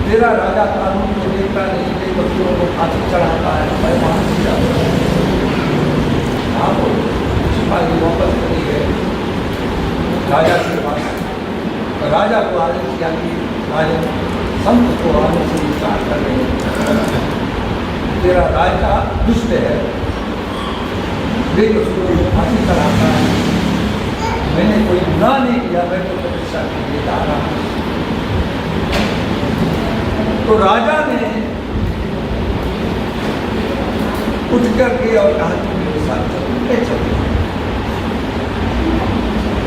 तेरा राजा कानून को देखता नहीं, बेकसूरों को फांसी चढ़ाता है, मैं फांसी जाता हूँ। आप सिपाही वापस चले गए राजा के पास। राजा को आदेश किया कि राजा संत को आने से विचार कर रहे हैं, तेरा राजा दुष्ट है, बेकसूरों को फांसी चढ़ाता है, मैंने कोई गुनाह नहीं किया, मैं तो तपस्या के लिए जा रहा हूँ। तो राजा ने उठ करके और कहा कि मेरे साथ चलो।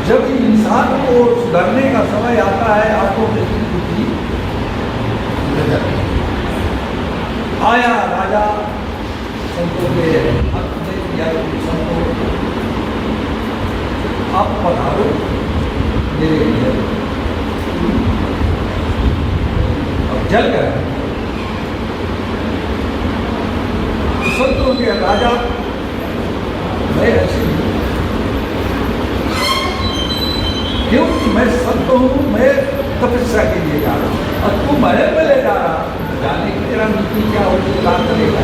जब इंसान को सुधरने का समय आता है, आपको बुद्धि आया राजा संतों के हाथ में दिया, संतों आप पधारो मेरे लिए। अब जल गया संतों के राजा, मैं ऐसे क्योंकि मैं संत हूँ, मैं तपस्या के लिए जा रहा हूँ और तू महल में ले जा रहा, जाने की तेरा नीति क्या होगी, क्या करेगा?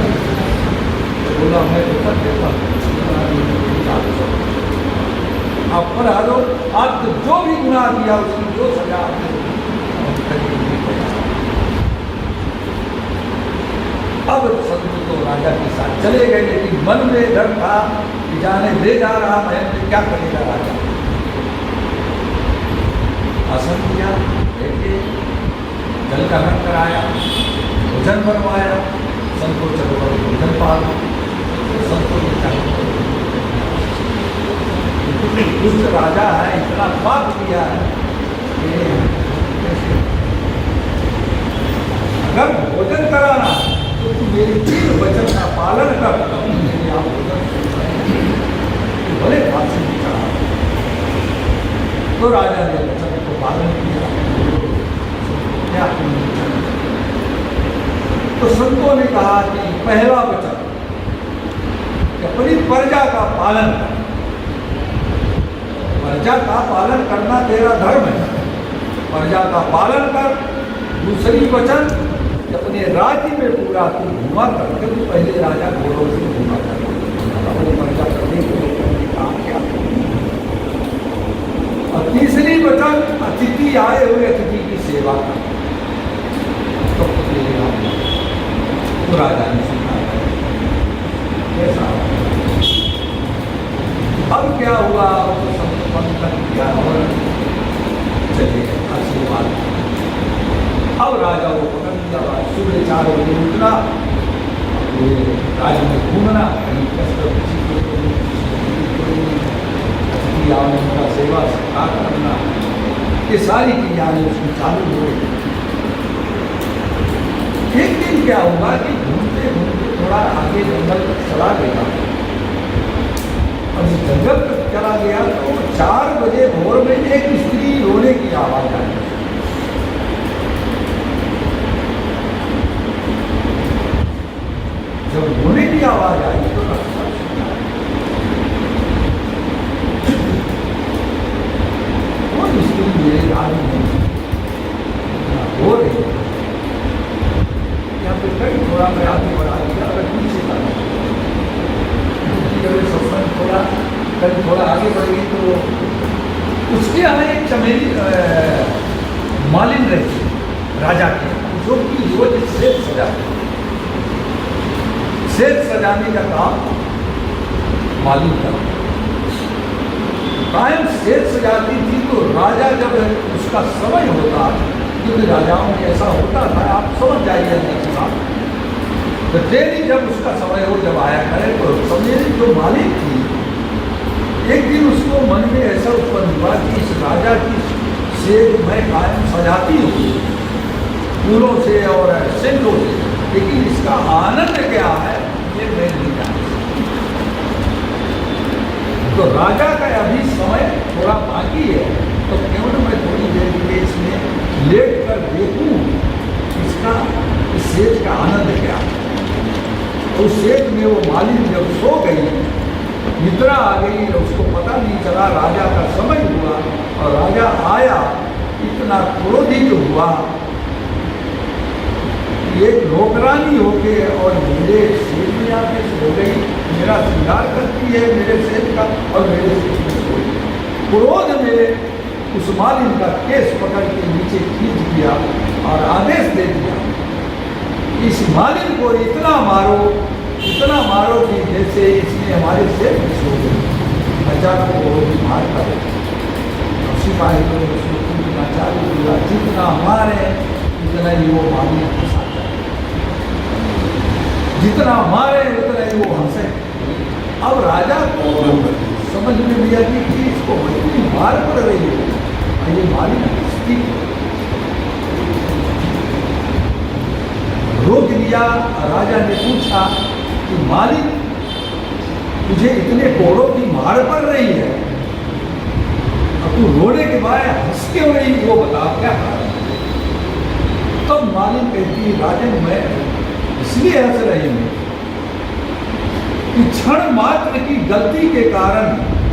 तो बोला मैं उत्तर देता हूँ, आप पर आ दो, आप जो भी गुनाह किया उसकी जो सजा आपने अब संत तो राजा के साथ चले गए, लेकिन मन में डर था कि जाने ले जा रहा महल में क्या करेगा राजा। आसन किया, बैठे, जल का रंग कराया, भोजन बनवाया, संतो चलो भोजन पालो। संतों ने क्या दुष्ट राजा है, इतना पाप किया है अगर भोजन कराना तो तू मेरे 3 वचन का पालन कर, मेरे आप भोजन भले फांसी नहीं चढ़ा। तो राजा ने वचन को पालन किया। तो संतों ने कहा कि पहला वचन अपनी प्रजा का पालन कर, प्रजा का पालन करना तेरा धर्म है, प्रजा का पालन कर। दूसरी वचन अपने राज्य में पूरा तू घूमा कर, क्योंकि पहले राजा घोड़ों से घूमा कर, अपनी प्रजा करने के लिए काम क्या। और तीसरी वचन अतिथि आए हुए अतिथि की सेवा कर। तो राजा ने सिखाया कैसा। अब क्या हुआ, संपन्न किया और चले आशीर्वाद। अब राजा को पकड़ लिया, सुबह 4 बजे उठना, राज्य में घूमना, कहीं अतिथि आने का सेवा सत्कार करना, ये सारी क्रियाएं उसकी चालू हो गई। एक दिन क्या हुआ कि घूमते घूमते थोड़ा आगे जंगल तक चला गया, और जंगल तक चला गया तो 4 बजे भोर में एक स्त्री रोने की आवाज आई। जब रोने की आवाज आई तो कौन स्त्री मेरे राज में हो रही है, कहीं थोड़ा मैं आगे बढ़ा दिया, अगर पीछे सत्संग थोड़ा कहीं थोड़ा आगे बढ़ेगी तो उसके यहाँ एक चमेली मालिन रही राजा के, जो कि रोज सेज सजाते, सेज सजाने का काम मालिन का कायम सेज सजाती थी। तो राजा जब उसका समय होता, क्योंकि राजाओं में ऐसा होता था, आप समझ जाइए तो डेली जब उसका समय हो, जब आया करे तो समझे जो मालिक थी, एक दिन उसको मन में ऐसा उत्पन्न हुआ कि इस राजा की सेज मैं कायम सजाती हूँ फूलों से और सेंटों से, लेकिन इसका आनंद क्या है ये मैं नहीं जानती। तो राजा का अभी समय थोड़ा बाकी है, तो क्यों न मैं थोड़ी देर के लिए इसमें लेट कर देखूं इसका इस सेज का आनंद क्या है। उस सेज में वो मालिन जब सो गई, निद्रा आ गई, उसको पता नहीं चला, राजा का समय हुआ और राजा आया, इतना क्रोधित हुआ एक नौकरानी होके और मेरे सेठ में आके सो गई, मेरा श्रृंगार करती है मेरे सेठ का और मेरे सेठ में सो गई। क्रोध में उस मालिन का केस पकड़ के नीचे खींच दिया और आदेश दे दिया, इस मालिन को इतना मारो कि जैसे इसने हमारे सेठ में सो गई। 1000 करोड़ की मार कर सिपाही ने उसको कूदना चालू किया, जितना मारे उतना ही वो मालिन हंसाता है, जितना मारे उतना ही वो हंसे। अब राजा को समझ में लिया कि इसको इतनी मार पड़ रही है, ये मालिन हंसती रोक लिया। राजा ने पूछा कि मालिक तुझे इतने कोड़ों की मार पड़ रही है, अब तू रोने के बाद हंस क्यों रही, वो बता क्या कारण। तब मालिक कहती राजन मैं इसलिए हंस रही हूँ कि क्षण मात्र की गलती के कारण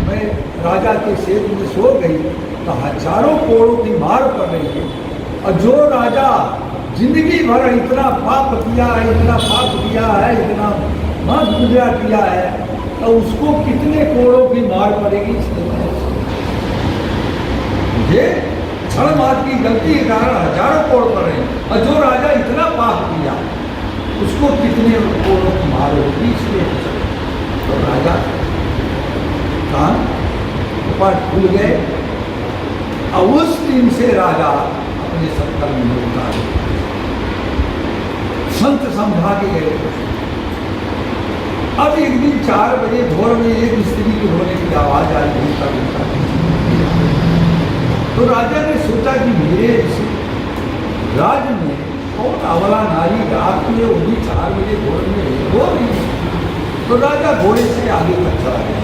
मैं राजा के सेठ में सो गई तो हजारों कोड़ों की मार पड़ रही है, और जो राजा जिंदगी भर इतना पाप किया है, इतना मत गुजरा किया है, तो उसको कितने कोड़ों की मार पड़ेगी। मुझे क्षण मात्र की गलती के कारण हजारों कोड़ पड़ रहे हैं, और जो राजा इतना पाप किया उसको कितने कोड़ों की मार होगी, इसलिए तो राजा कान कपाट खुल गए, और उस दिन से राजा अपने सत्कर्म में होता है। संत समझा के गए। अब एक दिन 4 बजे भोर में एक स्त्री के रोने की आवाज आई, घूमता घूमता। तो राजा ने सोचा कि मेरे राज्य में कौन अवला नारी रात में वो भी 4 बजे भोर में रो रही है। तो राजा घोड़े से आगे तक चला गया।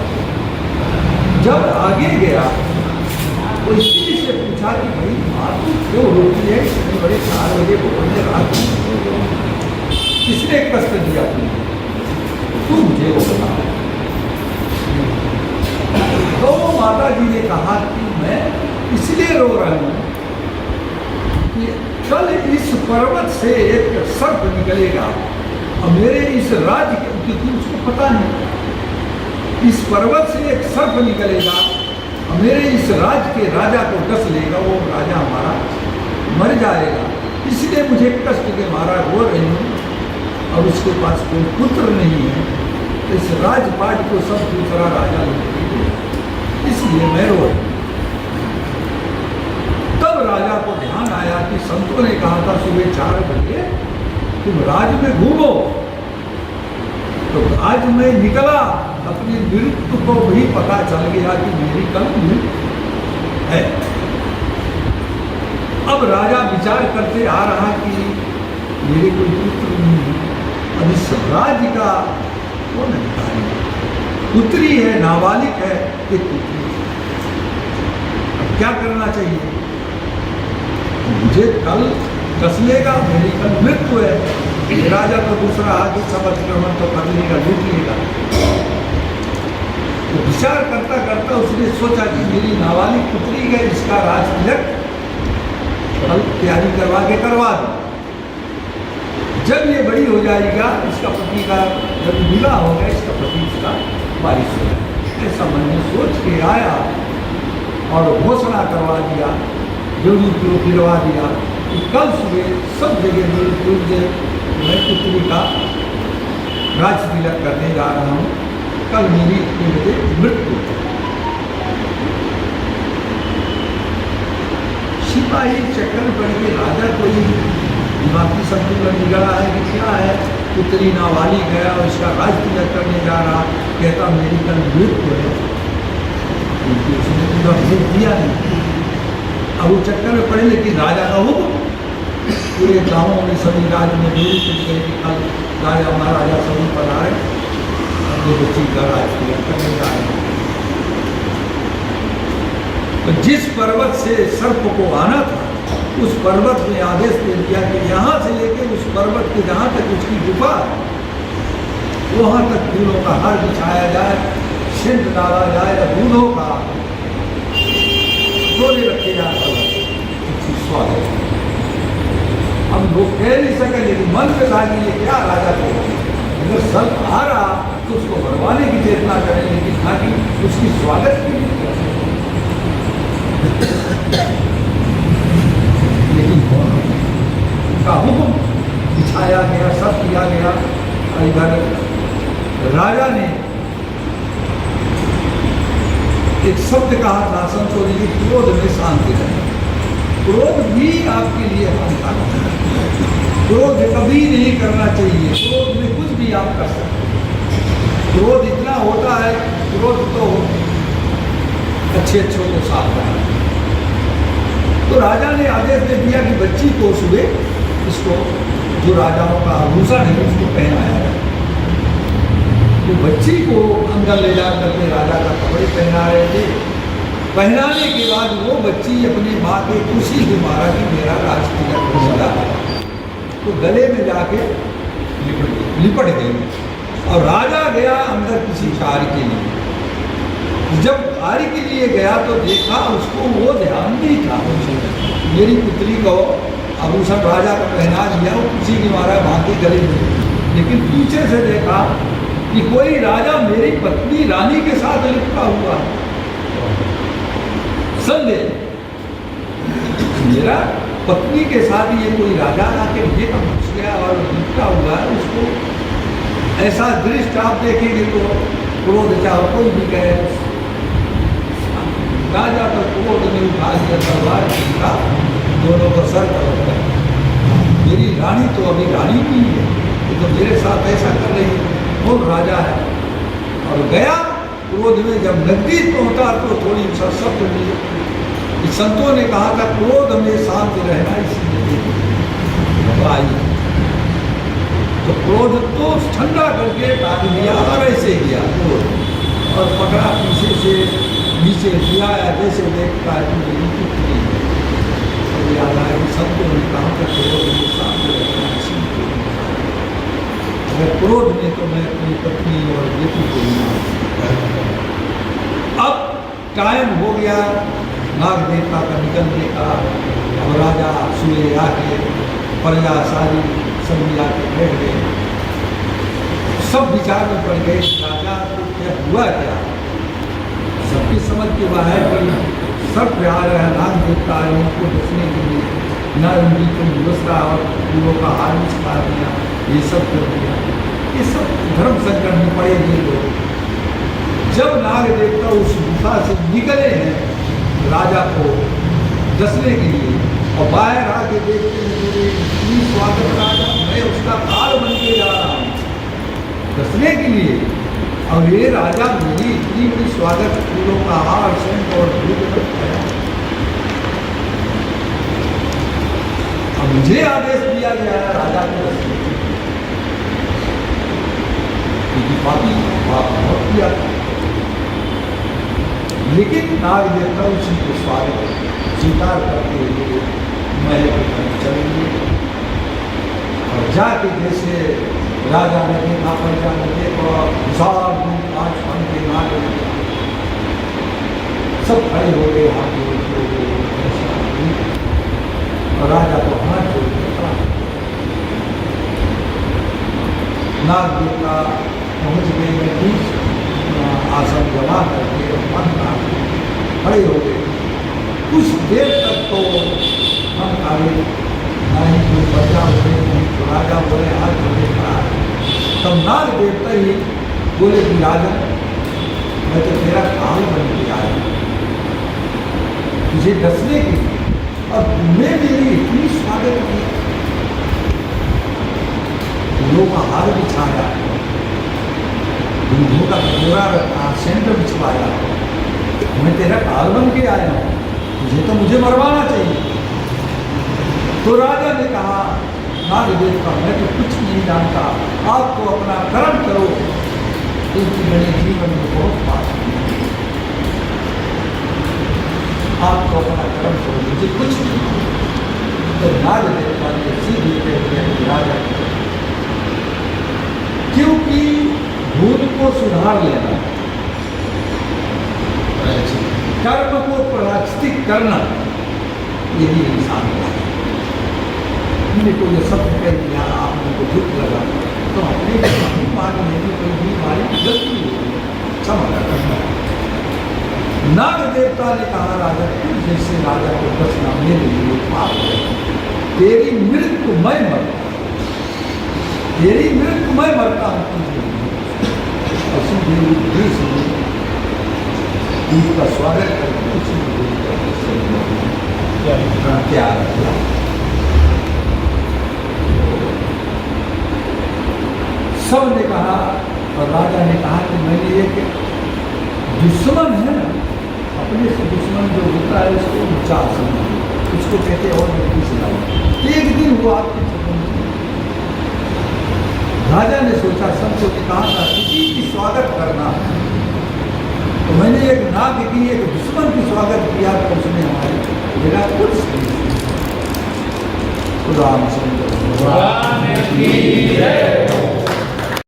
जब आगे गया तो स्त्री से पूछा कि भाई बात क्यों रोती है, इतने बड़े 4 बजे भोर में रात में किसने कष्ट दिया तू मुझे वो बता। तो माता जी ने कहा कि मैं इसलिए रो रहा हूँ कि कल इस पर्वत से एक सर्प निकलेगा और मेरे इस राज्य के, क्योंकि उसको पता नहीं, इस पर्वत से एक सर्प निकलेगा और मेरे इस राज्य के राजा को डस लेगा, वो राजा हमारा मर जाएगा, इसलिए मुझे कष्ट के मारा रो रही हूँ। और उसके पास कोई पुत्र नहीं है, तो इस राजपाट को सब दूसरा राजा लेंगे, इसलिए मैं रो रही। तब राजा को ध्यान आया कि संतों ने कहा था सुबह 4 बजे तुम राज में घूमो, तो आज मैं निकला, अपनी मृत्यु को भी पता चल गया कि मेरी कल मृत्यु है। अब राजा विचार करते आ रहा कि मेरे कोई पुत्र नहीं है, अब इस राज्य का कौन अधिकारी है, पुत्री है, नाबालिग है, एक पुत्री। अब क्या करना चाहिए, मुझे कल डस लेगा, मेरी कल मृत्यु है, राजा तो दूसरा आगे सब अतिक्रमण तो कर लेगा, लूट लेगा। तो विचार करता करता उसने सोचा कि मेरी नाबालिग पुत्री है, इसका राज तिलक कल तैयारी करवा दो, जब ये बड़ी हो जाएगा इसका पति का जब विवाह होगा, इसका पति इसका वारिस होगा। ऐसा मन में सोच के आया और घोषणा करवा दिया, जोड़ी को गिरवा दिया कि कल सुबह सब जगह मैं पुत्री का राज तिलक करने जा रहा हूँ, कल मेरी इतने बजे मृत्यु। सिपाही चक्कर पड़ के राजा को दिमागी संतुलन बिगड़ा है कि क्या है, पुत्री नाबालिग है और इसका राज तिलक करने जा रहा, कहता मेरी कल मृत्यु है, क्योंकि उसने पूरा भेज दिया नहीं। अब वो चक्कर में पड़े, लेकिन राजा का हुक्म पूरे गाँवों में सभी राज्य में दूरी कि कल राजा महाराजा सभी पधारे, अपने बच्ची का राज तिलक करने जा रहे। तो जिस पर्वत से सर्प को आना था उस पर्वत ने आदेश दे दिया कि यहाँ से लेकर उस पर्वत के जहाँ तक उसकी गुफा है वहाँ तक फूलों का हार बिछाया जाए, सेंट डाला जाए, या दूधों का डोले रखे जाए, स्वागत। हम लोग कह नहीं सके, लेकिन मन में लागी ये क्या राजा को अगर सर्प आ रहा तो उसको भरवाने की चेतना करें, लेकिन ना कि उसकी स्वागत की। लेकिन उनका हुक्म बिछाया गया, सब किया गया। इधर राजा ने एक शब्द कहा था संतों ने, क्रोध में शांति रहे। क्रोध भी आपके लिए हानिकारक है। क्रोध कभी नहीं करना चाहिए। क्रोध में कुछ भी आप कर सकते हैं। क्रोध इतना होता है, क्रोध तो अच्छे अच्छों को साफ रहा। तो राजा ने आदेश दे दिया कि बच्ची को सुबह इसको जो राजाओं का आभूषण है उसको पहनाया जाए। तो बच्ची को अंदर ले जा करके राजा का कपड़े पहना रहे थे। पहनाने के बाद वो बच्ची अपनी माँ के खुशी से मारा कि मेरा राजतिलक हो गया, तो गले में जाके लिपट गई। और राजा गया अंदर किसी कार्य के लिए। जब कार्य के लिए गया तो देखा उसको वो ध्यान नहीं था, मेरी पुत्री को आभूषण राजा का पहना दिया, वो किसी की मारा माँ के गले में। लेकिन पीछे से देखा कि कोई राजा मेरी पत्नी रानी के साथ लिपटा हुआ है। संदेह मेरा पत्नी के साथ ये कोई राजा आके ये का घुस गया और लिपटा हुआ है, उसको ऐसा दृश्य आप देखेंगे तो क्रोध चाहे कोई भी कहे। राजा तो क्रोध में उठा दिया तलवार का, दोनों को सर कर। मेरी रानी तो अभी रानी नहीं है, ये तो मेरे साथ ऐसा कर रही है, वो राजा है। और गया क्रोध में, जब नजदीक पहुंचा तो थोड़ी सा शब्द मिले। संतों ने कहा था क्रोध में शांत रहना, इसलिए आई तो क्रोध तो ठंडा करके काट दिया और ऐसे किया क्रोध, और पकड़ा पीछे से नीचे दिया, जैसे देखता है कि मेरी पुत्री है। और याद आया कि संतों ने कहा था क्रोध में शांत रहना, इसलिए अगर क्रोध में तो मैं अपनी पत्नी और बेटी को नहीं। अब टाइम हो गया नाग देवता का निकलने का। अब राजा सुए आके प्रजा सारी सभी आके बैठ गए। सब विचार में पड़ गए राजा को क्या हुआ, क्या सबकी समझ के बाहर कि सब प्यार है, नाग देवता है, उनको बचने के लिए न उनकी कोई व्यवस्था और फूलों का हार भी छुपा दिया, ये सब कर दिया। ये सब धर्म संकट में पड़े ये लोग। जब नाग देवता उस गुफा से निकले हैं राजा को दसने के लिए, और बाहर आके देखते हैं मेरे इतनी स्वागत राजा, मैं उसका काल बन के जा रहा हूँ दसने के लिए, और ये राजा मेरी इतनी बड़ी स्वागत फूलों का हार सेंट और दूध रखा। अब मुझे आदेश दिया गया है राजा को दसने के लिए, क्योंकि पापी पाप बहुत किया था। लेकिन नाग देवता उसी को स्वागत स्वीकार करते हुए महल के चलेंगे। और जाके जैसे राजा ने देखा, प्रजा ने देखा, विशाल पांच मन के नाग सब खड़े हो गए, हाथ जोड़ के और राजा को हाथ जोड़ के नाग देवता पहुंच गए हैं, ठीक आसन जमा करके मन खड़े हो गए। कुछ देर तक तो मन आगे नहीं कोई बच्चा बोले, नहीं तो राजा बोले, हाथ जोड़े खड़ा। तब नाग देवता ही बोले कि राजा मैं तो तेरा काल बन के आया तुझे दसने के लिए, और तुमने मेरी इतनी स्वागत की, फूलों का हार बिछाया, दूधों का कटोरा रखा, सेंट बिछवाया, मैं तेरा काल बन के आया हूँ, तुझे तो मुझे मरवाना चाहिए। तो राजा ने कहा नाग देवता मैं तो कुछ नहीं जानता, आप तो अपना कर्म करो, क्योंकि मैंने जीवन में बहुत पाप किया, आप तो अपना कर्म करो, मुझे कुछ नहीं। तो नाग देवता ने सीधे कहते हैं राजा क्योंकि भूल को सुधार लेना, कर्म को प्रायश्चित करना, यही इंसान का। ने कोई शब्द कह दिया, आपने को दुख लगा, तो अपने पानी में भी कोई बीमारी लगती होगी, क्षमा करना। नाग देवता ने कहा, राजा तुम जैसे राजा को बचना मेरे लिए पाप है, तेरी मृत्यु मैं मरता, तेरी मृत्यु मैं मरता हूँ तुझे। उसका स्वागत करके प्यार किया। सब ने कहा और राजा ने कहा कि मैंने एक दुश्मन है ना, अपने से दुश्मन जो होता है उसको ऊंचा समझ, उसको कहते और मैं कुछ लाऊं। एक दिन वो आपकी राजा ने सोचा, सबको कहा था किसी की स्वागत करना, तो मैंने एक नाग की एक दुश्मन की स्वागत किया तो उसने हमारे मेरा कुछ नहीं। खुदा